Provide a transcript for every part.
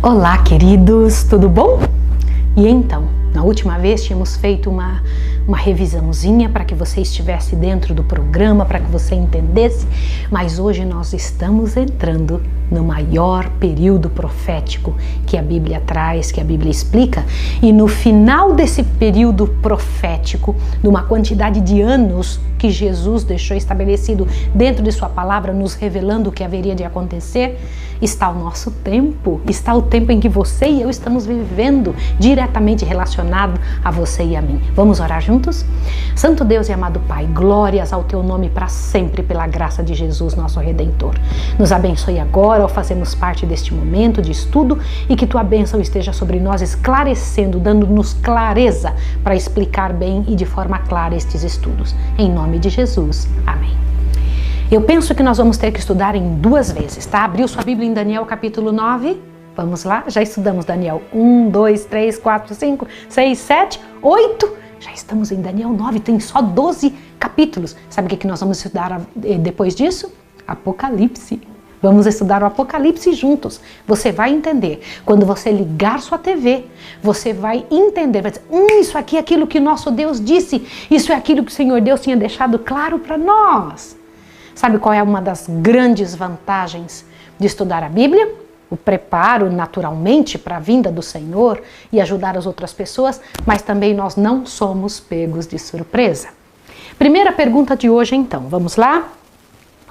Olá, queridos, tudo bom? E então, na última vez tínhamos feito uma revisãozinha para que você estivesse dentro do programa, para que você entendesse, mas hoje nós estamos entrando no maior período profético que a Bíblia traz, que a Bíblia explica, e no final desse período profético, numa quantidade de anos que Jesus deixou estabelecido dentro de sua palavra, nos revelando o que haveria de acontecer, está o nosso tempo, está o tempo em que você e eu estamos vivendo, diretamente relacionado a você e a mim. Vamos orar juntos? Santo Deus e amado Pai, glórias ao teu nome para sempre pela graça de Jesus, nosso Redentor. Nos abençoe agora ao fazermos parte deste momento de estudo e que tua bênção esteja sobre nós, esclarecendo, dando-nos clareza para explicar bem e de forma clara estes estudos. Em nome de Jesus. Amém. Eu penso que nós vamos ter que estudar em duas vezes, tá? Abriu sua Bíblia em Daniel capítulo 9? Vamos lá? Já estudamos Daniel 1, 2, 3, 4, 5, 6, 7, 8. Já estamos em Daniel 9, tem só 12 capítulos. Sabe o que nós vamos estudar depois disso? Apocalipse. Vamos estudar o Apocalipse juntos. Você vai entender. Quando você ligar sua TV, você vai entender. Vai dizer, isso aqui é aquilo que o nosso Deus disse. Isso é aquilo que o Senhor Deus tinha deixado claro para nós. Sabe qual é uma das grandes vantagens de estudar a Bíblia? O preparo naturalmente para a vinda do Senhor e ajudar as outras pessoas, mas também nós não somos pegos de surpresa. Primeira pergunta de hoje então, vamos lá?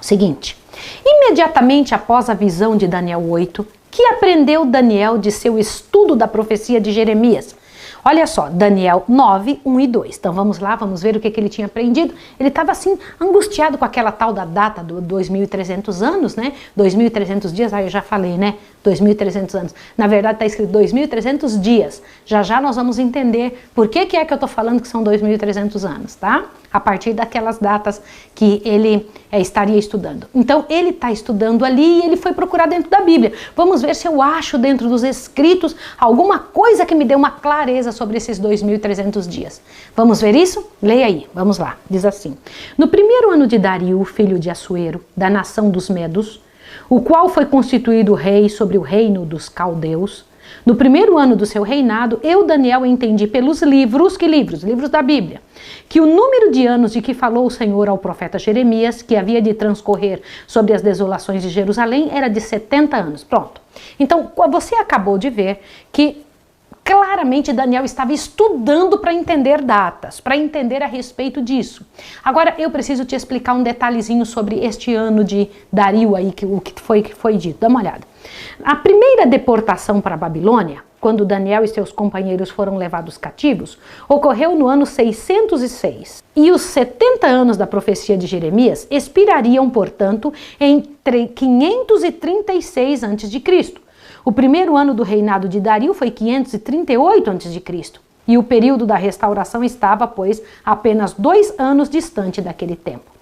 Seguinte, imediatamente após a visão de Daniel 8, que aprendeu Daniel de seu estudo da profecia de Jeremias? Olha só, Daniel 9, 1 e 2. Então vamos lá, vamos ver o que ele tinha aprendido. Ele estava assim, angustiado com aquela tal da data do 2.300 anos, né? 2.300 dias, eu já falei, né? 2.300 anos. Na verdade está escrito 2.300 dias. Já já nós vamos entender por que é que eu estou falando que são 2.300 anos, tá? A partir daquelas datas que ele estaria estudando. Então ele está estudando ali e ele foi procurar dentro da Bíblia. Vamos ver se eu acho dentro dos escritos alguma coisa que me dê uma clareza sobre esses 2.300 dias. Vamos ver isso? Leia aí, vamos lá. Diz assim: no primeiro ano de Dario, filho de Assuero, da nação dos Medos, o qual foi constituído rei sobre o reino dos caldeus, no primeiro ano do seu reinado, eu, Daniel, entendi pelos livros, que livros? Livros da Bíblia, que o número de anos de que falou o Senhor ao profeta Jeremias, que havia de transcorrer sobre as desolações de Jerusalém, era de 70 anos. Pronto. Então, você acabou de ver que claramente Daniel estava estudando para entender datas, para entender a respeito disso. Agora eu preciso te explicar um detalhezinho sobre este ano de Dario aí, o que foi dito. Dá uma olhada. A primeira deportação para a Babilônia, quando Daniel e seus companheiros foram levados cativos, ocorreu no ano 606. E os 70 anos da profecia de Jeremias expirariam, portanto, em 536 a.C. O primeiro ano do reinado de Dario foi 538 a.C. E o período da restauração estava, pois, apenas 2 anos distante daquele tempo.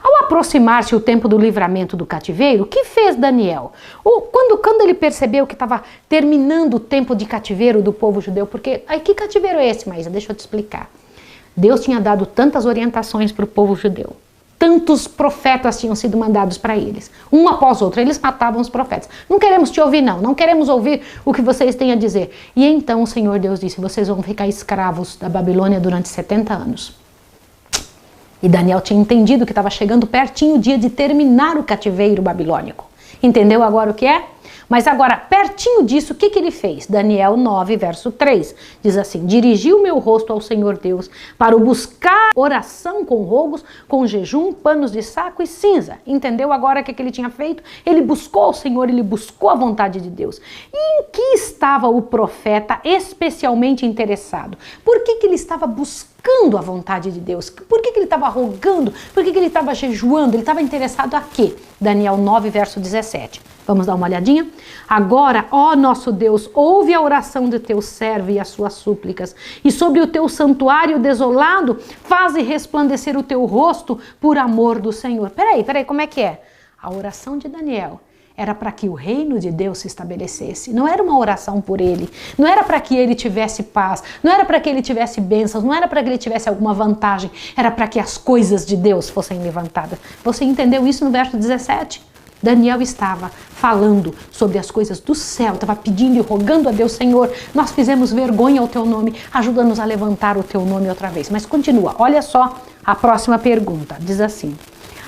Ao aproximar-se o tempo do livramento do cativeiro, o que fez Daniel? Quando ele percebeu que estava terminando o tempo de cativeiro do povo judeu, porque, que cativeiro é esse, Maísa? Deixa eu te explicar. Deus tinha dado tantas orientações para o povo judeu. Tantos profetas tinham sido mandados para eles, um após outro, eles matavam os profetas. Não queremos te ouvir não queremos ouvir o que vocês têm a dizer. E então o Senhor Deus disse, vocês vão ficar escravos da Babilônia durante 70 anos. E Daniel tinha entendido que estava chegando pertinho o dia de terminar o cativeiro babilônico. Entendeu agora o que é? Mas agora, pertinho disso, o que ele fez? Daniel 9, verso 3, diz assim: dirigi o meu rosto ao Senhor Deus para o buscar oração com rogos, com jejum, panos de saco e cinza. Entendeu agora o que ele tinha feito? Ele buscou o Senhor, ele buscou a vontade de Deus. E em que estava o profeta especialmente interessado? Por que ele estava buscando a vontade de Deus? Por que ele estava rogando? Por que ele estava jejuando? Ele estava interessado a quê? Daniel 9, verso 17. Vamos dar uma olhadinha? Agora, ó nosso Deus, ouve a oração de teu servo e as suas súplicas, e sobre o teu santuário desolado, faze resplandecer o teu rosto por amor do Senhor. Peraí, como é que é? A oração de Daniel era para que o reino de Deus se estabelecesse. Não era uma oração por ele, não era para que ele tivesse paz, não era para que ele tivesse bênçãos, não era para que ele tivesse alguma vantagem, era para que as coisas de Deus fossem levantadas. Você entendeu isso no verso 17? Daniel estava falando sobre as coisas do céu, estava pedindo e rogando a Deus: Senhor, nós fizemos vergonha ao teu nome, ajuda-nos a levantar o teu nome outra vez. Mas continua, olha só a próxima pergunta, diz assim: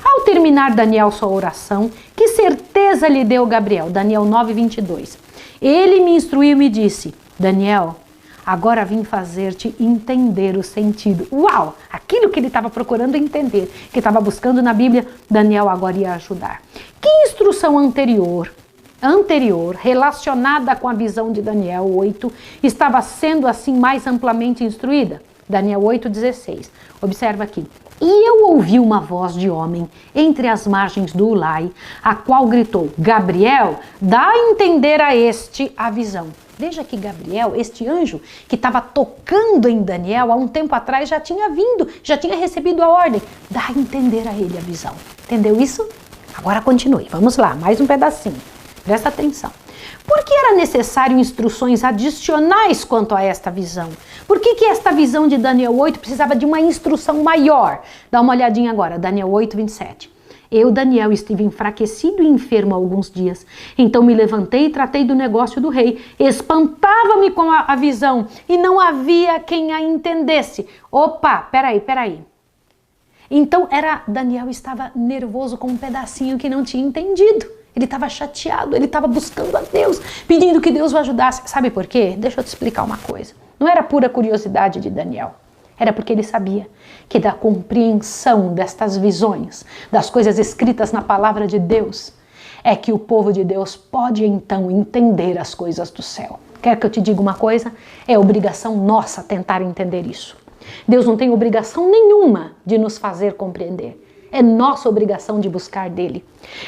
ao terminar Daniel sua oração, que certeza lhe deu Gabriel? Daniel 9:22. Ele me instruiu e me disse: Daniel, agora vim fazer-te entender o sentido. Uau! Aquilo que ele estava procurando entender, que estava buscando na Bíblia, Daniel agora ia ajudar. Que instrução anterior, relacionada com a visão de Daniel 8, estava sendo assim mais amplamente instruída? Daniel 8:16. Observa aqui. E eu ouvi uma voz de homem entre as margens do Ulai, a qual gritou: Gabriel, dá a entender a este a visão. Veja que Gabriel, este anjo que estava tocando em Daniel há um tempo atrás, já tinha vindo, já tinha recebido a ordem. Dá a entender a ele a visão. Entendeu isso? Agora continue. Vamos lá, mais um pedacinho. Presta atenção. Por que era necessário instruções adicionais quanto a esta visão? Por que esta visão de Daniel 8 precisava de uma instrução maior? Dá uma olhadinha agora, Daniel 8:27. Eu, Daniel, estive enfraquecido e enfermo há alguns dias. Então me levantei e tratei do negócio do rei. Espantava-me com a visão e não havia quem a entendesse. Opa, peraí. Então Daniel estava nervoso com um pedacinho que não tinha entendido. Ele estava chateado, ele estava buscando a Deus, pedindo que Deus o ajudasse. Sabe por quê? Deixa eu te explicar uma coisa. Não era pura curiosidade de Daniel. Era porque ele sabia que da compreensão destas visões, das coisas escritas na palavra de Deus, é que o povo de Deus pode então entender as coisas do céu. Quer que eu te diga uma coisa? É obrigação nossa tentar entender isso. Deus não tem obrigação nenhuma de nos fazer compreender. É nossa obrigação de buscar dele.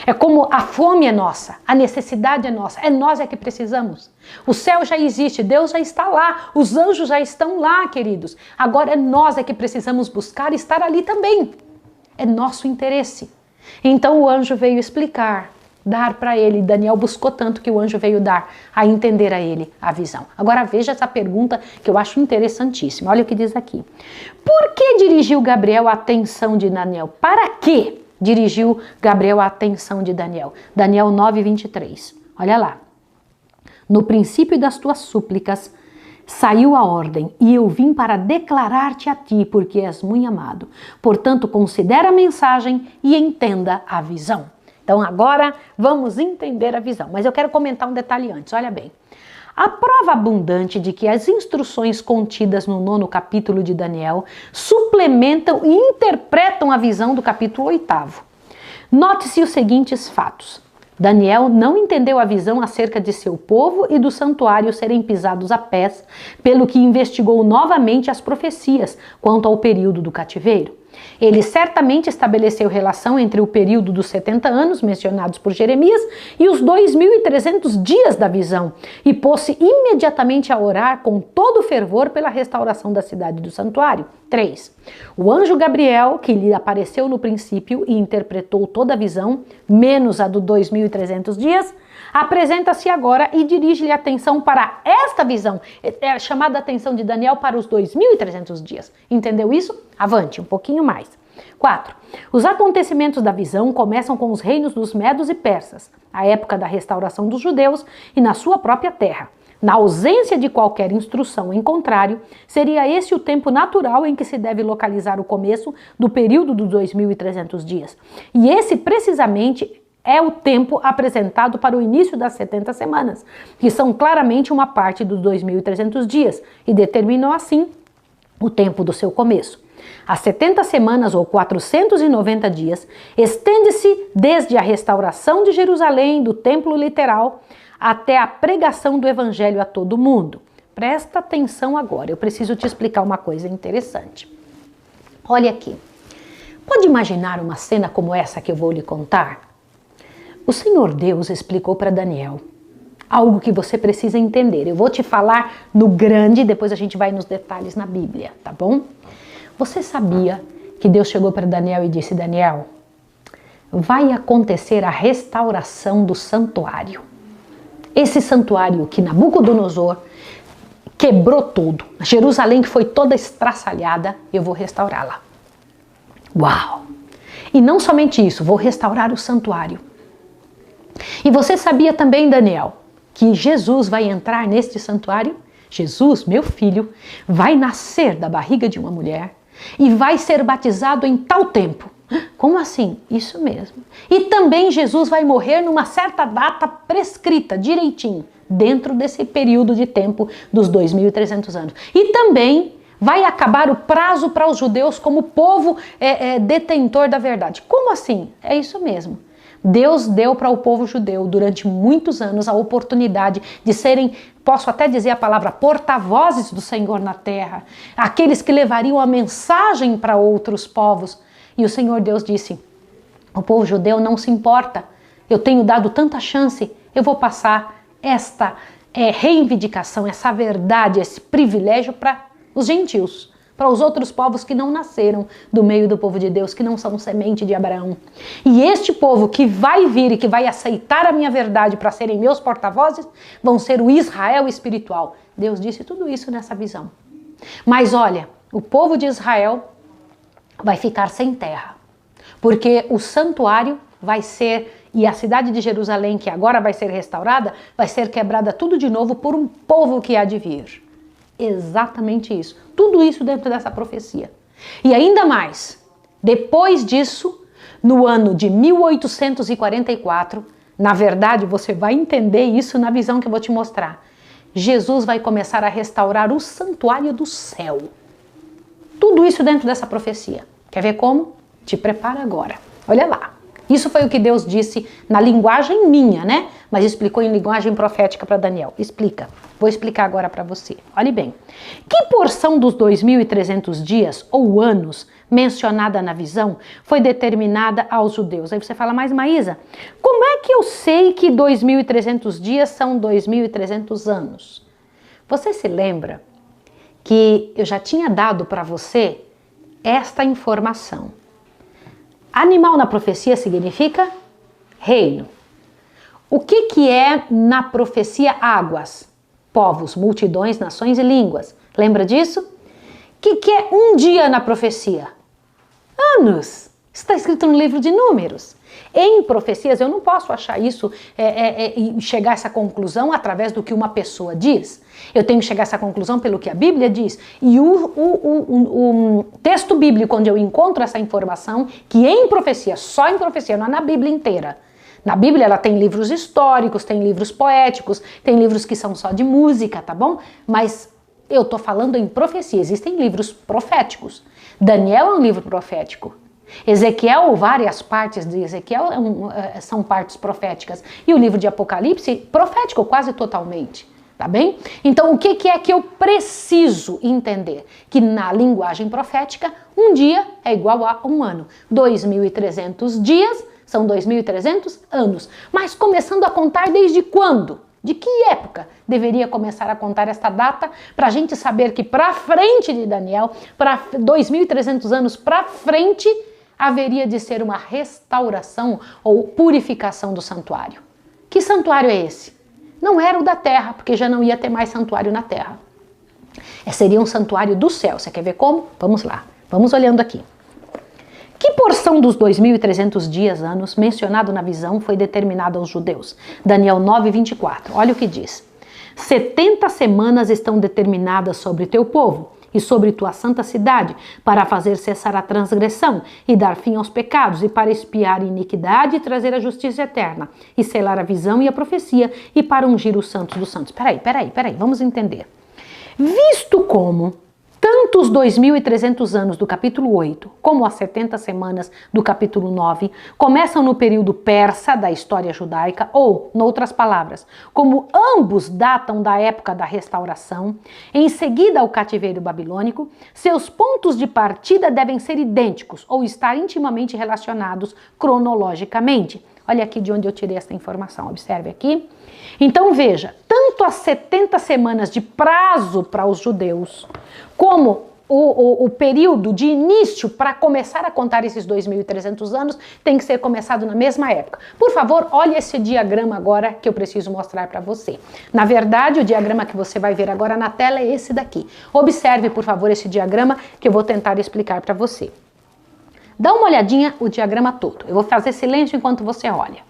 É como a fome é nossa, a necessidade é nossa, é nós que precisamos. O céu já existe, Deus já está lá, os anjos já estão lá, queridos. Agora é nós que precisamos buscar e estar ali também. É nosso interesse. Então o anjo veio explicar, dar para ele. Daniel buscou tanto que o anjo veio dar a entender a ele a visão. Agora veja essa pergunta que eu acho interessantíssima. Olha o que diz aqui. Por que dirigiu Gabriel a atenção de Daniel? Para que dirigiu Gabriel a atenção de Daniel? Daniel 9:23. Olha lá. No princípio das tuas súplicas saiu a ordem, e eu vim para declarar-te a ti, porque és muito amado. Portanto, considera a mensagem e entenda a visão. Então agora vamos entender a visão, mas eu quero comentar um detalhe antes, olha bem. A prova abundante de que as instruções contidas no 9º capítulo de Daniel suplementam e interpretam a visão do capítulo 8º. Note-se os seguintes fatos. Daniel não entendeu a visão acerca de seu povo e do santuário serem pisados a pés, pelo que investigou novamente as profecias quanto ao período do cativeiro. Ele certamente estabeleceu relação entre o período dos 70 anos mencionados por Jeremias e os 2.300 dias da visão e pôs-se imediatamente a orar com todo fervor pela restauração da cidade do santuário. 3. O anjo Gabriel, que lhe apareceu no princípio e interpretou toda a visão, menos a do 2.300 dias, apresenta-se agora e dirige-lhe a atenção para esta visão. É chamada a atenção de Daniel para os 2.300 dias. Entendeu isso? Avante, um pouquinho mais. 4. Os acontecimentos da visão começam com os reinos dos Medos e Persas, a época da restauração dos judeus e na sua própria terra. Na ausência de qualquer instrução em contrário, seria esse o tempo natural em que se deve localizar o começo do período dos 2.300 dias. E esse precisamente é o tempo apresentado para o início das 70 semanas, que são claramente uma parte dos 2.300 dias e determinam assim o tempo do seu começo. As 70 semanas ou 490 dias estende-se desde a restauração de Jerusalém, do templo literal, até a pregação do evangelho a todo mundo. Presta atenção agora, eu preciso te explicar uma coisa interessante. Olha aqui, pode imaginar uma cena como essa que eu vou lhe contar? O Senhor Deus explicou para Daniel algo que você precisa entender. Eu vou te falar no grande, depois a gente vai nos detalhes na Bíblia, tá bom? Você sabia que Deus chegou para Daniel e disse: Daniel, vai acontecer a restauração do santuário. Esse santuário que Nabucodonosor quebrou tudo, Jerusalém que foi toda estraçalhada, eu vou restaurá-la. Uau! E não somente isso, vou restaurar o santuário. E você sabia também, Daniel, que Jesus vai entrar neste santuário? Jesus, meu filho, vai nascer da barriga de uma mulher e vai ser batizado em tal tempo. Como assim? Isso mesmo. E também Jesus vai morrer numa certa data prescrita, direitinho, dentro desse período de tempo dos 2.300 anos. E também vai acabar o prazo para os judeus como povo detentor da verdade. Como assim? É isso mesmo. Deus deu para o povo judeu durante muitos anos a oportunidade de serem, posso até dizer a palavra, porta-vozes do Senhor na terra, aqueles que levariam a mensagem para outros povos. E o Senhor Deus disse, o povo judeu não se importa, eu tenho dado tanta chance, eu vou passar esta reivindicação, essa verdade, esse privilégio para os gentios, para os outros povos que não nasceram do meio do povo de Deus, que não são semente de Abraão. E este povo que vai vir e que vai aceitar a minha verdade para serem meus porta-vozes, vão ser o Israel espiritual. Deus disse tudo isso nessa visão. Mas olha, o povo de Israel vai ficar sem terra, porque o santuário vai ser, e a cidade de Jerusalém, que agora vai ser restaurada, vai ser quebrada tudo de novo por um povo que há de vir. Exatamente isso. Tudo isso dentro dessa profecia. E ainda mais, depois disso, no ano de 1844, na verdade você vai entender isso na visão que eu vou te mostrar, Jesus vai começar a restaurar o santuário do céu. Tudo isso dentro dessa profecia. Quer ver como? Te prepara agora. Olha lá. Isso foi o que Deus disse na linguagem minha, né? Mas explicou em linguagem profética para Daniel. Explica. Vou explicar agora para você. Olhe bem. Que porção dos 2.300 dias ou anos mencionada na visão foi determinada aos judeus? Aí você fala, mas Maísa, como é que eu sei que 2.300 dias são 2.300 anos? Você se lembra que eu já tinha dado para você esta informação? Animal na profecia significa reino. O que é na profecia águas? Povos, multidões, nações e línguas. Lembra disso? O que é um dia na profecia? Anos. Está escrito no livro de Números. Em profecias, eu não posso achar isso e chegar a essa conclusão através do que uma pessoa diz. Eu tenho que chegar a essa conclusão pelo que a Bíblia diz. E o texto bíblico onde eu encontro essa informação, que em profecia, só em profecia, não é na Bíblia inteira. Na Bíblia ela tem livros históricos, tem livros poéticos, tem livros que são só de música, tá bom? Mas eu tô falando em profecia, existem livros proféticos. Daniel é um livro profético. Ezequiel, várias partes de Ezequiel são partes proféticas. E o livro de Apocalipse, profético quase totalmente. Tá bem? Então, o que é que eu preciso entender? Que na linguagem profética, um dia é igual a um ano. 2.300 dias são 2.300 anos. Mas começando a contar desde quando? De que época deveria começar a contar esta data para a gente saber que para frente de Daniel, para 2.300 anos para frente, haveria de ser uma restauração ou purificação do santuário. Que santuário é esse? Não era o da terra, porque já não ia ter mais santuário na terra. Seria um santuário do céu. Você quer ver como? Vamos lá. Vamos olhando aqui. Que porção dos 2.300 dias, anos, mencionado na visão foi determinada aos judeus? Daniel 9:24. Olha o que diz. 70 semanas estão determinadas sobre teu povo e sobre tua santa cidade, para fazer cessar a transgressão e dar fim aos pecados, e para expiar a iniquidade e trazer a justiça eterna, e selar a visão e a profecia, e para ungir os santos dos santos. Peraí, vamos entender. Visto como tanto os 2.300 anos do capítulo 8, como as 70 semanas do capítulo 9, começam no período persa da história judaica, ou, noutras palavras, como ambos datam da época da restauração, em seguida ao cativeiro babilônico, seus pontos de partida devem ser idênticos, ou estar intimamente relacionados cronologicamente. Olha aqui de onde eu tirei essa informação, observe aqui. Então veja, tanto as 70 semanas de prazo para os judeus, como o período de início para começar a contar esses 2.300 anos, tem que ser começado na mesma época. Por favor, olhe esse diagrama agora que eu preciso mostrar para você. Na verdade, o diagrama que você vai ver agora na tela é esse daqui. Observe, por favor, esse diagrama que eu vou tentar explicar para você. Dá uma olhadinha o diagrama todo. Eu vou fazer silêncio enquanto você olha.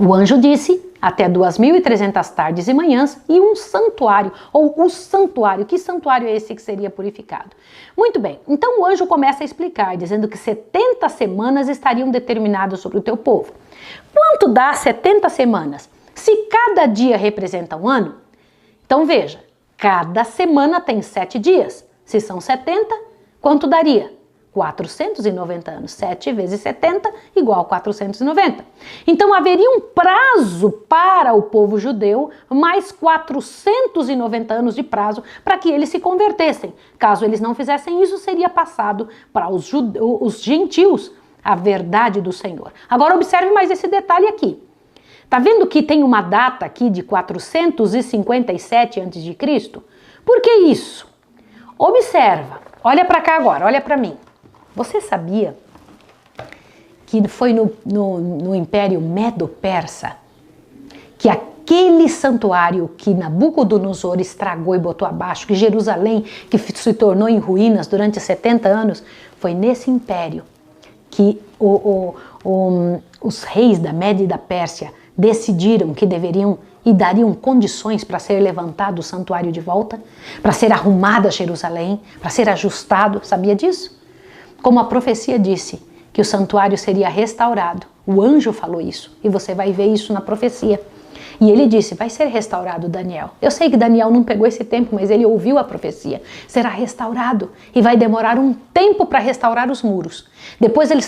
O anjo disse, até 2.300 tardes e manhãs, e um santuário, ou o santuário. Que santuário é esse que seria purificado? Muito bem, então o anjo começa a explicar, dizendo que 70 semanas estariam determinadas sobre o teu povo. Quanto dá 70 semanas? Se cada dia representa um ano, então veja, cada semana tem 7 dias. Se são 70, quanto daria? 490 anos. 7 vezes 70 igual 490. Então haveria um prazo para o povo judeu, mais 490 anos de prazo para que eles se convertessem. Caso eles não fizessem isso, seria passado para os gentios a verdade do Senhor. Agora observe mais esse detalhe aqui. Tá vendo que tem uma data aqui de 457 a.C.? Por que isso? Observa, olha para cá agora, olha para mim. Você sabia que foi no Império Medo-Persa que aquele santuário que Nabucodonosor estragou e botou abaixo, que Jerusalém, que se tornou em ruínas durante 70 anos, foi nesse império que os reis da Média e da Pérsia decidiram que deveriam e dariam condições para ser levantado o santuário de volta, para ser arrumada Jerusalém, para ser ajustado. Sabia disso? Como a profecia disse, que o santuário seria restaurado. O anjo falou isso, e você vai ver isso na profecia. E ele disse, vai ser restaurado, Daniel. Eu sei que Daniel não pegou esse tempo, mas ele ouviu a profecia. Será restaurado e vai demorar um tempo para restaurar os muros. Depois ele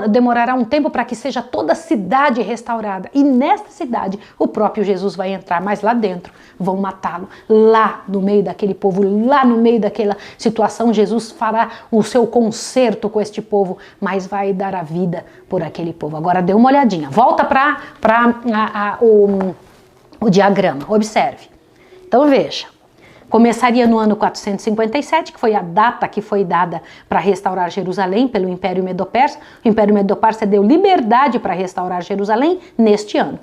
demorará um tempo para que seja toda a cidade restaurada. E nesta cidade o próprio Jesus vai entrar, mas lá dentro vão matá-lo. Lá no meio daquele povo, lá no meio daquela situação, Jesus fará o seu concerto com este povo, mas vai dar a vida por aquele povo. Agora dê uma olhadinha. Volta para o diagrama. Observe. Então veja. Começaria no ano 457, que foi a data que foi dada para restaurar Jerusalém pelo Império Medo-Persa. O Império Medo-Persa deu liberdade para restaurar Jerusalém neste ano.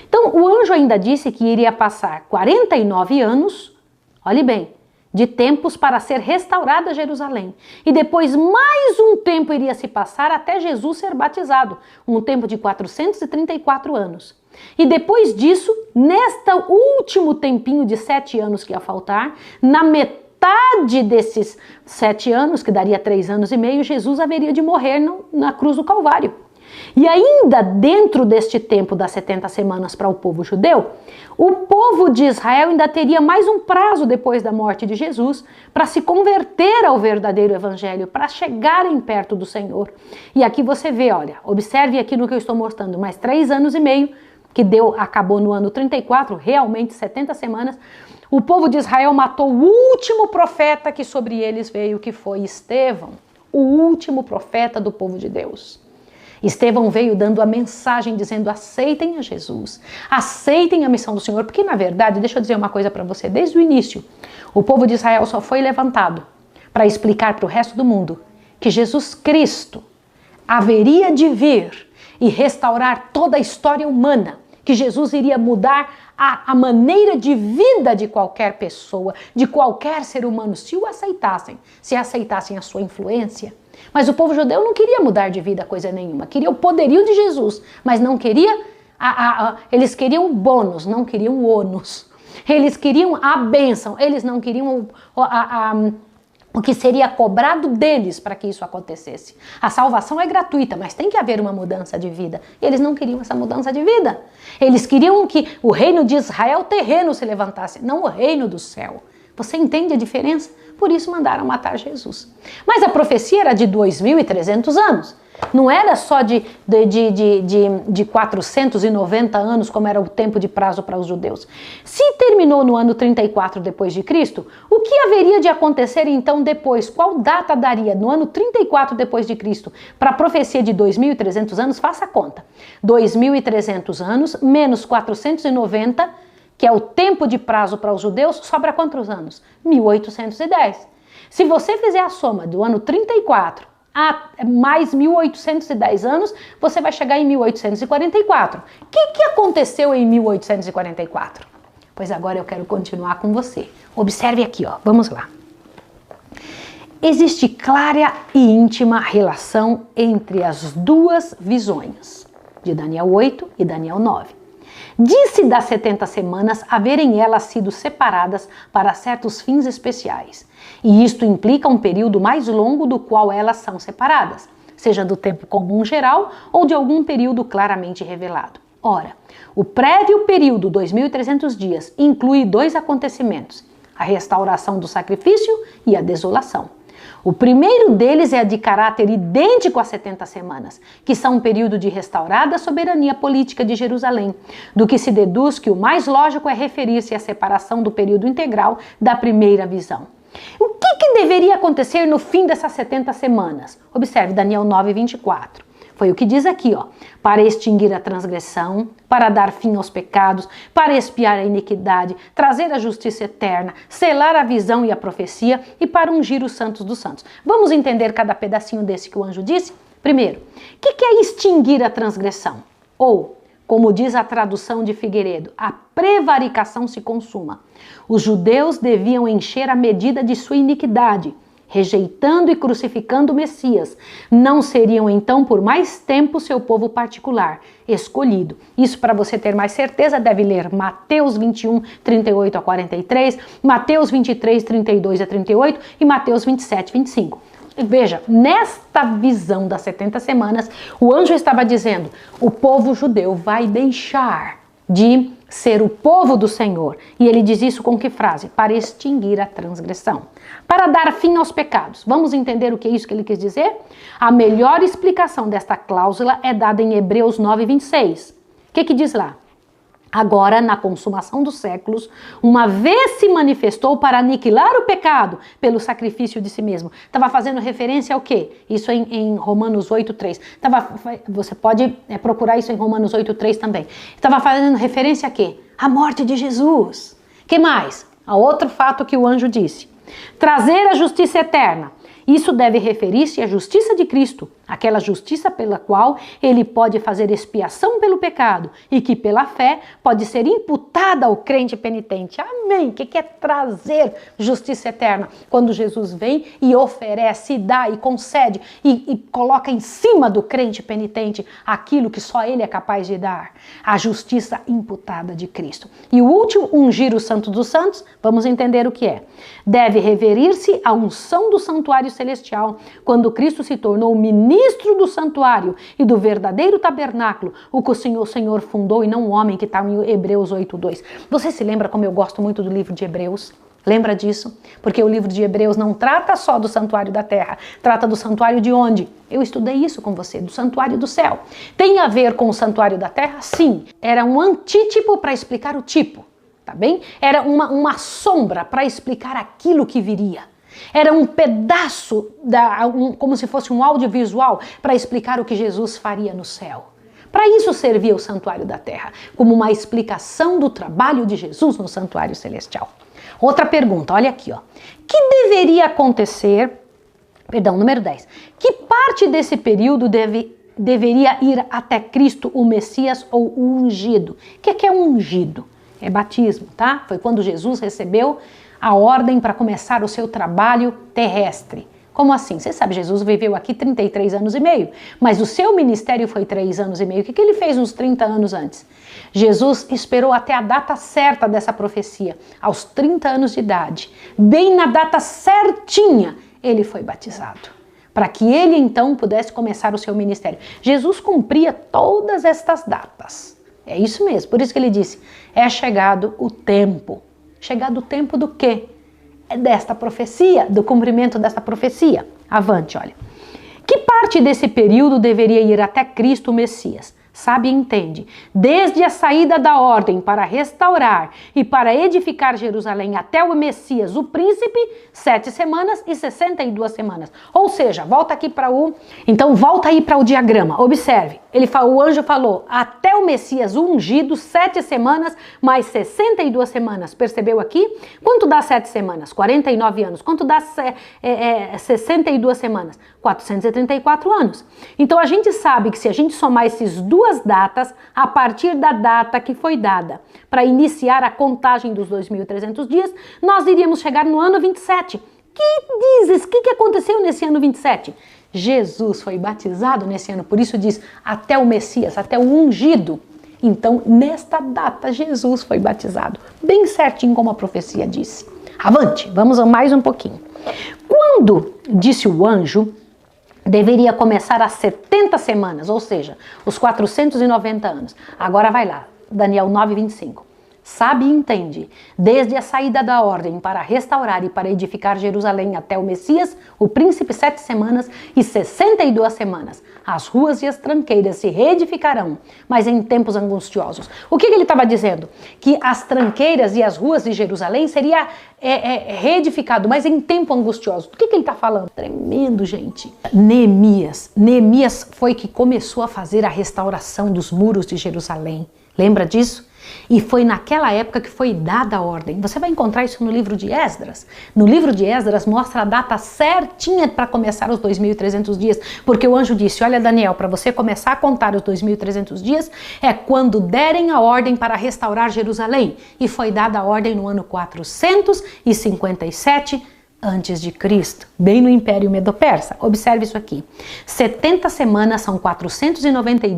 Então, o anjo ainda disse que iria passar 49 anos, olhe bem, de tempos para ser restaurada Jerusalém. E depois mais um tempo iria se passar até Jesus ser batizado, um tempo de 434 anos. E depois disso, neste último tempinho de 7 anos que ia faltar, na metade desses 7 anos, que daria 3 anos e meio, Jesus haveria de morrer na cruz do Calvário. E ainda dentro deste tempo das 70 semanas para o povo judeu, o povo de Israel ainda teria mais um prazo depois da morte de Jesus para se converter ao verdadeiro evangelho, para chegarem perto do Senhor. E aqui você vê, olha, observe aqui no que eu estou mostrando, mais 3 anos e meio, que acabou no ano 34, realmente 70 semanas, o povo de Israel matou o último profeta que sobre eles veio, que foi Estevão, o último profeta do povo de Deus. Estevão veio dando a mensagem, dizendo, aceitem a Jesus, aceitem a missão do Senhor, porque na verdade, deixa eu dizer uma coisa para você, desde o início, o povo de Israel só foi levantado para explicar para o resto do mundo que Jesus Cristo haveria de vir e restaurar toda a história humana, que Jesus iria mudar a maneira de vida de qualquer pessoa, de qualquer ser humano, se o aceitassem, se aceitassem a sua influência. Mas o povo judeu não queria mudar de vida coisa nenhuma, queria o poderio de Jesus, mas não queria, eles queriam o bônus, não queriam o ônus. Eles queriam a bênção, eles não queriam o que seria cobrado deles para que isso acontecesse. A salvação é gratuita, mas tem que haver uma mudança de vida. E eles não queriam essa mudança de vida. Eles queriam que o reino de Israel terreno se levantasse, não o reino do céu. Você entende a diferença? Por isso mandaram matar Jesus. Mas a profecia era de 2.300 anos. Não era só de 490 anos, como era o tempo de prazo para os judeus. Se terminou no ano 34 depois de Cristo, o que haveria de acontecer então depois? Qual data daria no ano 34 depois de Cristo para a profecia de 2.300 anos? Faça a conta. 2.300 anos menos 490, que é o tempo de prazo para os judeus, sobra quantos anos? 1810. Se você fizer a soma do ano 34 a mais 1810 anos, você vai chegar em 1844. O que aconteceu em 1844? Pois agora eu quero continuar com você. Observe aqui, ó. Vamos lá. Existe clara e íntima relação entre as duas visões. de Daniel 8 e Daniel 9. Disse das 70 semanas haverem elas sido separadas para certos fins especiais, e isto implica um período mais longo do qual elas são separadas, seja do tempo comum geral ou de algum período claramente revelado. Ora, o prévio período 2.300 dias inclui dois acontecimentos, a restauração do sacrifício e a desolação. O primeiro deles é de caráter idêntico às 70 semanas, que são um período de restaurada soberania política de Jerusalém, do que se deduz que o mais lógico é referir-se à separação do período integral da primeira visão. O que deveria acontecer no fim dessas 70 semanas? Observe Daniel 9, 24. Foi o que diz aqui, ó, para extinguir a transgressão, para dar fim aos pecados, para expiar a iniquidade, trazer a justiça eterna, selar a visão e a profecia e para ungir os santos dos santos. Vamos entender cada pedacinho desse que o anjo disse? Primeiro, o que é extinguir a transgressão? Ou, como diz a tradução de Figueiredo, a prevaricação se consuma. Os judeus deviam encher a medida de sua iniquidade, rejeitando e crucificando o Messias, não seriam então por mais tempo seu povo particular, escolhido. Isso, para você ter mais certeza, deve ler Mateus 21, 38 a 43, Mateus 23, 32 a 38 e Mateus 27, 25. Veja, nesta visão das 70 semanas, o anjo estava dizendo, o povo judeu vai deixar de ser o povo do Senhor. E ele diz isso com que frase? Para extinguir a transgressão. Para dar fim aos pecados. Vamos entender o que é isso que ele quis dizer? A melhor explicação desta cláusula é dada em Hebreus 9, 26. O que diz lá? Agora, na consumação dos séculos, uma vez se manifestou para aniquilar o pecado pelo sacrifício de si mesmo. Estava fazendo referência ao quê? Isso em Romanos 8:3. Você pode procurar isso em Romanos 8:3 também. Estava fazendo referência a quê? A morte de Jesus. Que mais? A outro fato que o anjo disse. Trazer a justiça eterna. Isso deve referir-se à justiça de Cristo, aquela justiça pela qual ele pode fazer expiação pelo pecado e que pela fé pode ser imputada ao crente penitente. Amém! O que é trazer justiça eterna? Quando Jesus vem e oferece, e dá e concede e coloca em cima do crente penitente aquilo que só ele é capaz de dar, a justiça imputada de Cristo. E o último, ungir o Santo dos Santos, vamos entender o que é. Deve referir-se à unção do santuário celestial, quando Cristo se tornou ministro do santuário e do verdadeiro tabernáculo, o que o Senhor fundou e não o homem, que está em Hebreus 8:2. Você se lembra como eu gosto muito do livro de Hebreus? Lembra disso? Porque o livro de Hebreus não trata só do santuário da terra, trata do santuário de onde? Eu estudei isso com você, do santuário do céu. Tem a ver com o santuário da terra? Sim. Era um antítipo para explicar o tipo, tá bem? Era uma sombra para explicar aquilo que viria. Era um pedaço, como se fosse um audiovisual, para explicar o que Jesus faria no céu. Para isso servia o santuário da terra, como uma explicação do trabalho de Jesus no santuário celestial. Outra pergunta, olha aqui, ó. Que deveria acontecer, número 10. Que parte desse período deveria ir até Cristo, o Messias ou o ungido? O que é ungido? É batismo, tá? Foi quando Jesus recebeu a ordem para começar o seu trabalho terrestre. Como assim? Você sabe, Jesus viveu aqui 33 anos e meio, mas o seu ministério foi 3 anos e meio. O que ele fez uns 30 anos antes? Jesus esperou até a data certa dessa profecia, aos 30 anos de idade. Bem na data certinha, ele foi batizado, para que ele então pudesse começar o seu ministério. Jesus cumpria todas estas datas. É isso mesmo, por isso que ele disse, é chegado o tempo. Chegado o tempo do quê? É desta profecia, do cumprimento desta profecia. Avante, olha. Que parte desse período deveria ir até Cristo, o Messias? Sabe e entende. Desde a saída da ordem para restaurar e para edificar Jerusalém até o Messias, o príncipe, 7 semanas e 62 semanas. Ou seja, volta aqui para o... Então, volta aí para o diagrama. Observe. O anjo falou, até o Messias ungido, 7 semanas mais 62 semanas. Percebeu aqui? Quanto dá 7 semanas? 49 anos. Quanto dá 62 semanas? 434 anos. Então, a gente sabe que se a gente somar esses duas datas, a partir da data que foi dada para iniciar a contagem dos 2.300 dias, nós iríamos chegar no ano 27. Que dizes? O que aconteceu nesse ano 27? Jesus foi batizado nesse ano, por isso diz até o Messias, até o ungido. Então, nesta data, Jesus foi batizado, bem certinho como a profecia disse. Avante, vamos a mais um pouquinho. Quando disse o anjo, deveria começar as 70 semanas, ou seja, os 490 anos. Agora vai lá, Daniel 9:25. Sabe e entende, desde a saída da ordem para restaurar e para edificar Jerusalém até o Messias, o príncipe 7 semanas e 62 semanas. As ruas e as tranqueiras se reedificarão, mas em tempos angustiosos. O que ele estava dizendo? Que as tranqueiras e as ruas de Jerusalém seria reedificado, mas em tempo angustioso. Do que ele está falando? Tremendo, gente. Neemias foi que começou a fazer a restauração dos muros de Jerusalém. Lembra disso? E foi naquela época que foi dada a ordem. Você vai encontrar isso no livro de Esdras. No livro de Esdras mostra a data certinha para começar os 2.300 dias. Porque o anjo disse, olha Daniel, para você começar a contar os 2.300 dias é quando derem a ordem para restaurar Jerusalém. E foi dada a ordem no ano 457 antes de Cristo, bem no Império Medo-Persa. Observe isso aqui. 70 semanas são 490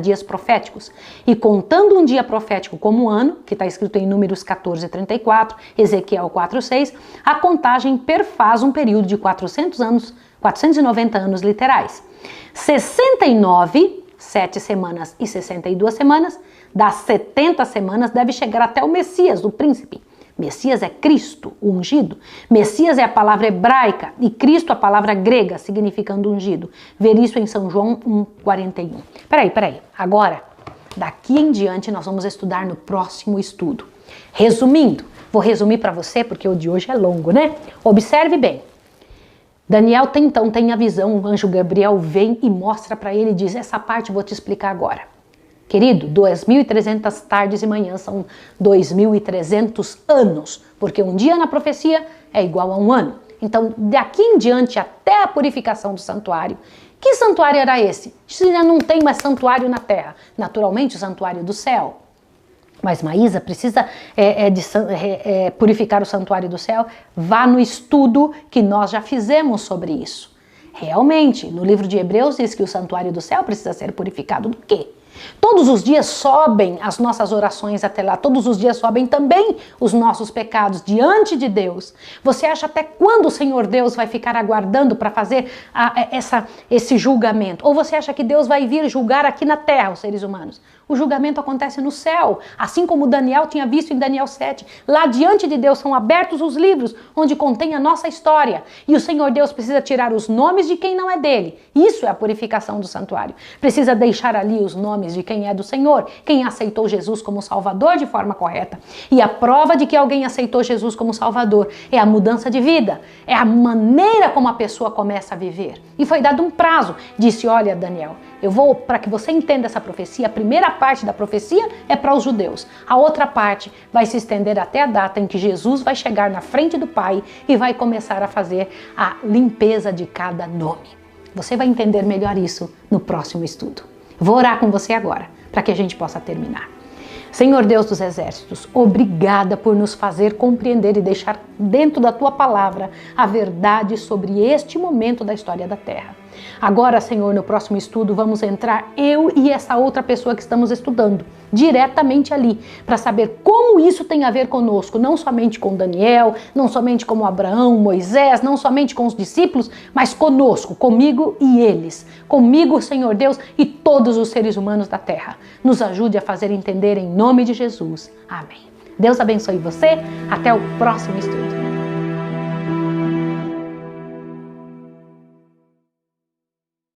dias proféticos. E contando um dia profético como um ano, que está escrito em Números 14:34, Ezequiel 4:6, a contagem perfaz um período de 490 anos literais. 69, 7 semanas e 62 semanas, das 70 semanas deve chegar até o Messias, o príncipe. Messias é Cristo, o ungido. Messias é a palavra hebraica e Cristo a palavra grega, significando ungido. Ver isso em São João 1:41. Peraí. Agora, daqui em diante, nós vamos estudar no próximo estudo. Resumindo, vou resumir para você porque o de hoje é longo, né? Observe bem. Daniel então tem a visão, o anjo Gabriel vem e mostra para ele e diz, essa parte eu vou te explicar agora. Querido, 2.300 tardes e manhãs são 2.300 anos, porque um dia na profecia é igual a um ano. Então, daqui em diante até a purificação do santuário, que santuário era esse? Se já não tem mais santuário na terra, naturalmente o santuário do céu. Mas Maísa precisa purificar o santuário do céu? Vá no estudo que nós já fizemos sobre isso. Realmente, no livro de Hebreus diz que o santuário do céu precisa ser purificado do quê? Todos os dias sobem as nossas orações até lá, todos os dias sobem também os nossos pecados diante de Deus. Você acha até quando o Senhor Deus vai ficar aguardando para fazer esse julgamento? Ou você acha que Deus vai vir julgar aqui na terra os seres humanos? O julgamento acontece no céu, assim como Daniel tinha visto em Daniel 7. Lá diante de Deus são abertos os livros onde contém a nossa história. E o Senhor Deus precisa tirar os nomes de quem não é dele. Isso é a purificação do santuário. Precisa deixar ali os nomes de quem é do Senhor, quem aceitou Jesus como Salvador de forma correta. E a prova de que alguém aceitou Jesus como Salvador é a mudança de vida, é a maneira como a pessoa começa a viver. E foi dado um prazo. Disse, olha Daniel, para que você entenda essa profecia, a primeira parte da profecia é para os judeus. A outra parte vai se estender até a data em que Jesus vai chegar na frente do Pai e vai começar a fazer a limpeza de cada nome. Você vai entender melhor isso no próximo estudo. Vou orar com você agora, para que a gente possa terminar. Senhor Deus dos Exércitos, obrigada por nos fazer compreender e deixar dentro da Tua palavra a verdade sobre este momento da história da Terra. Agora, Senhor, no próximo estudo vamos entrar eu e essa outra pessoa que estamos estudando, diretamente ali, para saber como isso tem a ver conosco, não somente com Daniel, não somente com Abraão, Moisés, não somente com os discípulos, mas conosco, comigo e eles. Comigo, Senhor Deus, e todos os seres humanos da Terra. Nos ajude a fazer entender em nome de Jesus. Amém. Deus abençoe você. Até o próximo estudo.